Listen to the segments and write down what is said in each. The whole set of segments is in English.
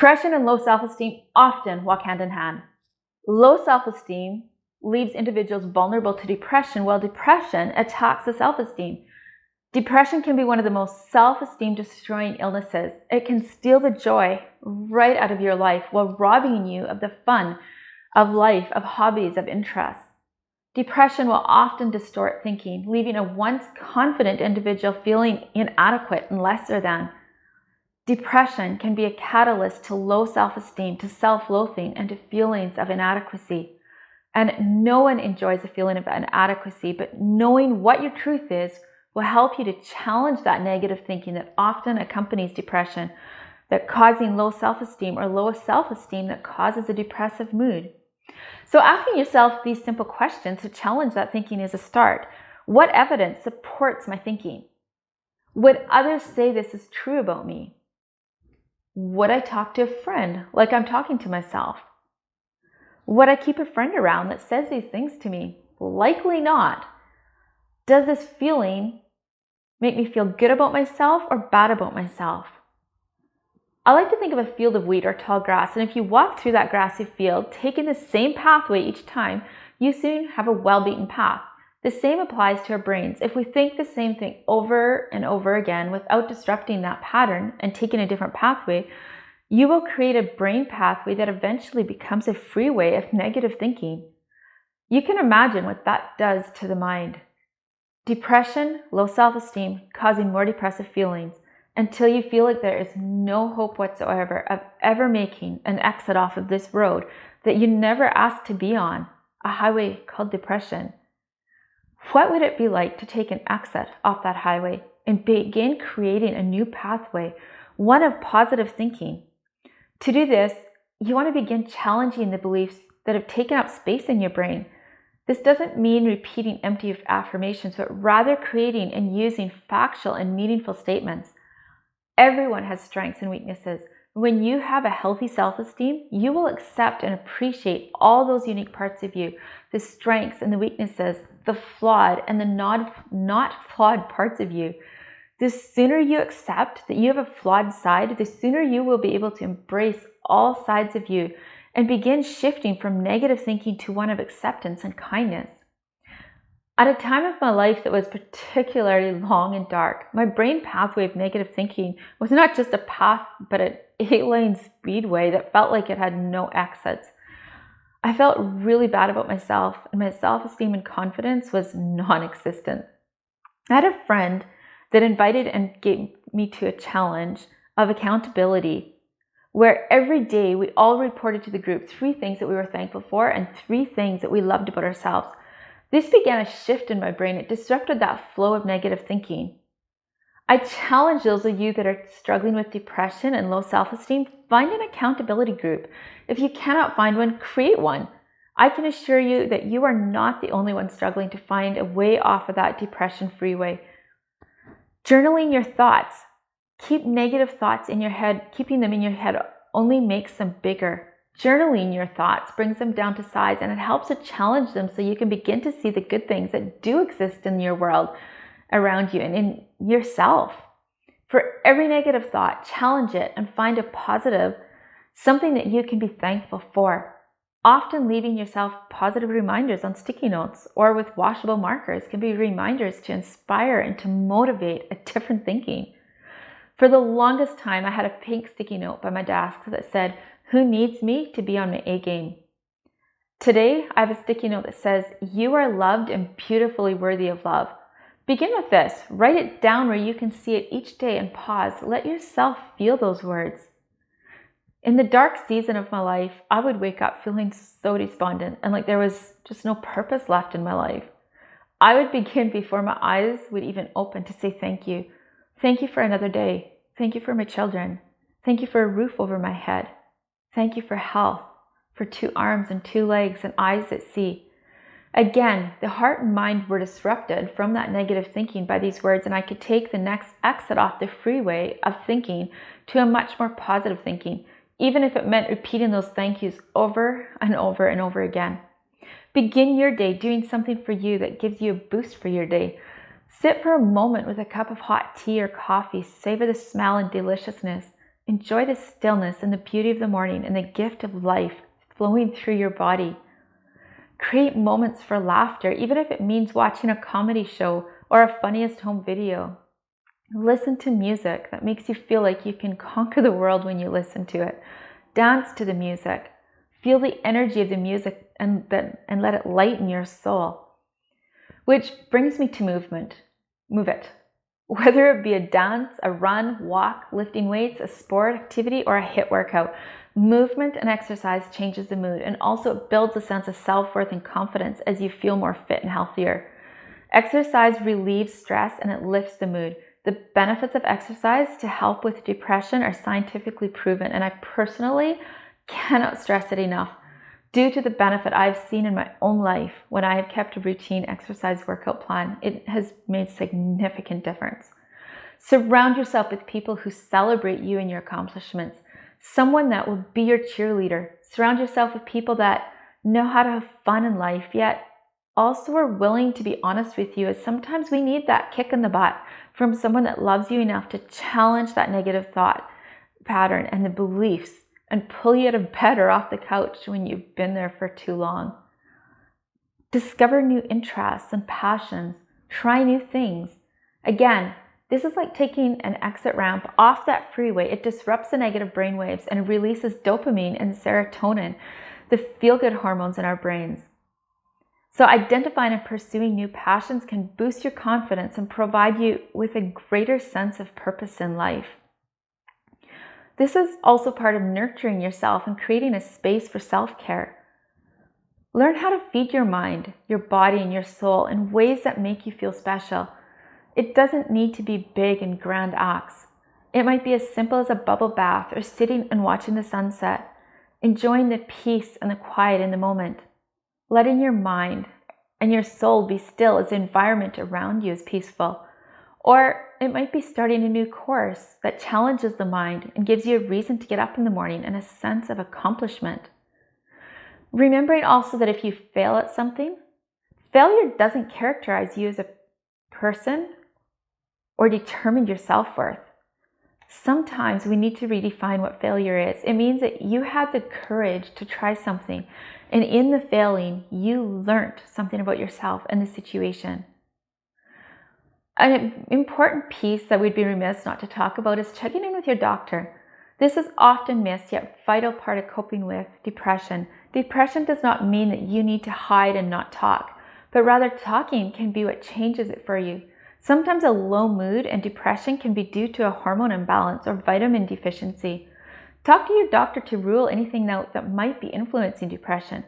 Depression and low self-esteem often walk hand in hand. Low self-esteem leaves individuals vulnerable to depression, while depression attacks the self-esteem. Depression can be one of the most self-esteem destroying illnesses. It can steal the joy right out of your life while robbing you of the fun of life, of hobbies, of interests. Depression will often distort thinking, leaving a once confident individual feeling inadequate and lesser than. Depression can be a catalyst to low self-esteem, to self-loathing, and to feelings of inadequacy. And no one enjoys a feeling of inadequacy, but knowing what your truth is will help you to challenge that negative thinking that often accompanies depression, that causing low self-esteem or low self-esteem that causes a depressive mood. So asking yourself these simple questions to challenge that thinking is a start. What evidence supports my thinking? Would others say this is true about me? Would I talk to a friend like I'm talking to myself? Would I keep a friend around that says these things to me? Likely not. Does this feeling make me feel good about myself or bad about myself? I like to think of a field of wheat or tall grass, and if you walk through that grassy field, taking the same pathway each time, you soon have a well-beaten path. The same applies to our brains. If we think the same thing over and over again without disrupting that pattern and taking a different pathway, you will create a brain pathway that eventually becomes a freeway of negative thinking. You can imagine what that does to the mind. Depression, low self-esteem, causing more depressive feelings until you feel like there is no hope whatsoever of ever making an exit off of this road that you never asked to be on, a highway called depression. What would it be like to take an exit off that highway and begin creating a new pathway, one of positive thinking? To do this, you want to begin challenging the beliefs that have taken up space in your brain. This doesn't mean repeating empty affirmations, but rather creating and using factual and meaningful statements. Everyone has strengths and weaknesses. When you have a healthy self-esteem, you will accept and appreciate all those unique parts of you, the strengths and the weaknesses, the flawed and the not flawed parts of you. The sooner you accept that you have a flawed side, the sooner you will be able to embrace all sides of you and begin shifting from negative thinking to one of acceptance and kindness. At a time of my life that was particularly long and dark, my brain pathway of negative thinking was not just a path, but an 8-lane speedway that felt like it had no exits. I felt really bad about myself, and my self-esteem and confidence was non-existent. I had a friend that invited and gave me to a challenge of accountability, where every day we all reported to the group 3 things that we were thankful for and 3 things that we loved about ourselves. This began a shift in my brain. It disrupted that flow of negative thinking. I challenge those of you that are struggling with depression and low self-esteem, find an accountability group. If you cannot find one, create one. I can assure you that you are not the only one struggling to find a way off of that depression freeway. Journaling your thoughts. Keep negative thoughts in your head. Keeping them in your head only makes them bigger. Journaling your thoughts brings them down to size, and it helps to challenge them so you can begin to see the good things that do exist in your world around you and in yourself. For every negative thought, challenge it and find a positive, something that you can be thankful for. Often leaving yourself positive reminders on sticky notes or with washable markers can be reminders to inspire and to motivate a different thinking. For the longest time, I had a pink sticky note by my desk that said, "Who needs me to be on my A game?" Today, I have a sticky note that says, "You are loved and beautifully worthy of love." Begin with this. Write it down where you can see it each day and pause. Let yourself feel those words. In the dark season of my life, I would wake up feeling so despondent and like there was just no purpose left in my life. I would begin before my eyes would even open to say thank you. Thank you for another day. Thank you for my children. Thank you for a roof over my head. Thank you for health, for 2 arms and 2 legs and eyes that see. Again, the heart and mind were disrupted from that negative thinking by these words, and I could take the next exit off the freeway of thinking to a much more positive thinking, even if it meant repeating those thank yous over and over and over again. Begin your day doing something for you that gives you a boost for your day. Sit for a moment with a cup of hot tea or coffee. Savor the smell and deliciousness. Enjoy the stillness and the beauty of the morning and the gift of life flowing through your body. Create moments for laughter, even if it means watching a comedy show or a funniest home video. Listen to music that makes you feel like you can conquer the world when you listen to it. Dance to the music. Feel the energy of the music and let it lighten your soul. Which brings me to movement. Move it. Whether it be a dance, a run, walk, lifting weights, a sport activity, or a HIIT workout, movement and exercise changes the mood, and also it builds a sense of self-worth and confidence as you feel more fit and healthier. Exercise relieves stress and it lifts the mood. The benefits of exercise to help with depression are scientifically proven, and I personally cannot stress it enough due to the benefit I've seen in my own life when I have kept a routine exercise workout plan. It has made significant difference. Surround yourself with people who celebrate you and your accomplishments. Someone that will be your cheerleader. Surround yourself with people that know how to have fun in life, yet also are willing to be honest with you, as sometimes we need that kick in the butt from someone that loves you enough to challenge that negative thought pattern and the beliefs and pull you out of bed or off the couch when you've been there for too long. Discover new interests and passions. Try new things. Again, this is like taking an exit ramp off that freeway. It disrupts the negative brainwaves and releases dopamine and serotonin, the feel-good hormones in our brains. So identifying and pursuing new passions can boost your confidence and provide you with a greater sense of purpose in life. This is also part of nurturing yourself and creating a space for self-care. Learn how to feed your mind, your body, and your soul in ways that make you feel special. It doesn't need to be big and grand acts. It might be as simple as a bubble bath or sitting and watching the sunset, enjoying the peace and the quiet in the moment. Letting your mind and your soul be still as the environment around you is peaceful. Or it might be starting a new course that challenges the mind and gives you a reason to get up in the morning and a sense of accomplishment. Remembering also that if you fail at something, failure doesn't characterize you as a person or determine your self-worth. Sometimes we need to redefine what failure is. It means that you had the courage to try something, and in the failing, you learned something about yourself and the situation. An important piece that we'd be remiss not to talk about is checking in with your doctor. This is often missed, yet vital part of coping with depression. Depression does not mean that you need to hide and not talk, but rather talking can be what changes it for you. Sometimes a low mood and depression can be due to a hormone imbalance or vitamin deficiency. Talk to your doctor to rule anything out that might be influencing depression.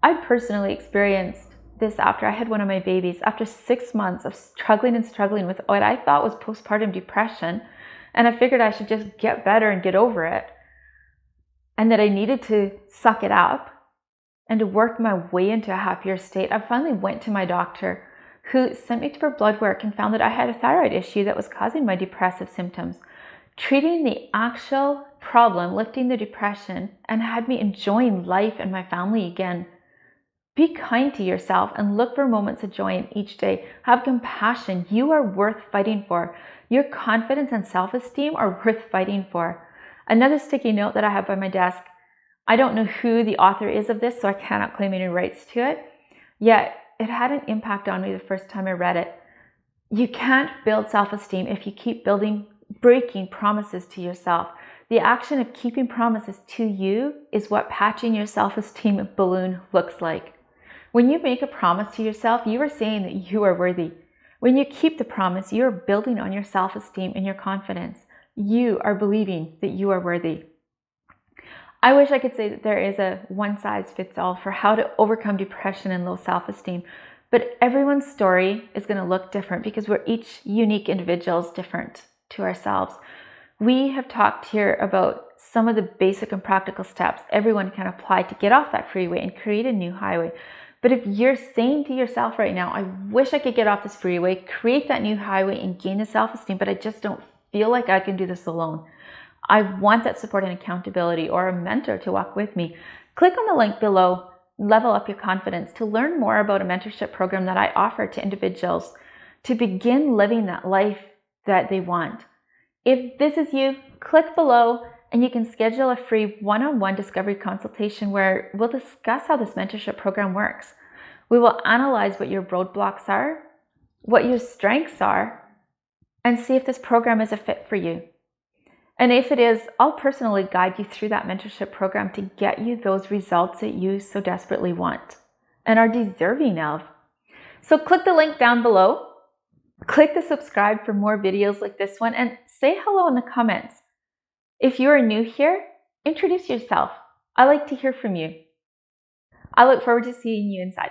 I personally experienced this after I had one of my babies. After 6 months of struggling with what I thought was postpartum depression, and I figured I should just get better and get over it, and that I needed to suck it up and to work my way into a happier state, I finally went to my doctor, who sent me for blood work and found that I had a thyroid issue that was causing my depressive symptoms. Treating the actual problem, lifting the depression, and had me enjoying life and my family again. Be kind to yourself and look for moments of joy in each day. Have compassion. You are worth fighting for. Your confidence and self-esteem are worth fighting for. Another sticky note that I have by my desk, I don't know who the author is of this, so I cannot claim any rights to it, yet it had an impact on me the first time I read it. You can't build self-esteem if you keep breaking promises to yourself. The action of keeping promises to you is what patching your self-esteem balloon looks like. When you make a promise to yourself, you are saying that you are worthy. When you keep the promise, you are building on your self-esteem and your confidence. You are believing that you are worthy. I wish I could say that there is a one-size-fits-all for how to overcome depression and low self-esteem, but everyone's story is going to look different because we're each unique individuals, different to ourselves. We have talked here about some of the basic and practical steps everyone can apply to get off that freeway and create a new highway. But if you're saying to yourself right now, I wish I could get off this freeway, create that new highway and gain the self-esteem, but I just don't feel like I can do this alone. I want that support and accountability or a mentor to walk with me. Click on the link below, Level Up Your Confidence, to learn more about a mentorship program that I offer to individuals to begin living that life that they want. If this is you, click below and you can schedule a free one-on-one discovery consultation where we'll discuss how this mentorship program works. We will analyze what your roadblocks are, what your strengths are, and see if this program is a fit for you. And if it is, I'll personally guide you through that mentorship program to get you those results that you so desperately want and are deserving of. So click the link down below, click the subscribe for more videos like this one, and say hello in the comments. If you are new here, introduce yourself. I like to hear from you. I look forward to seeing you inside.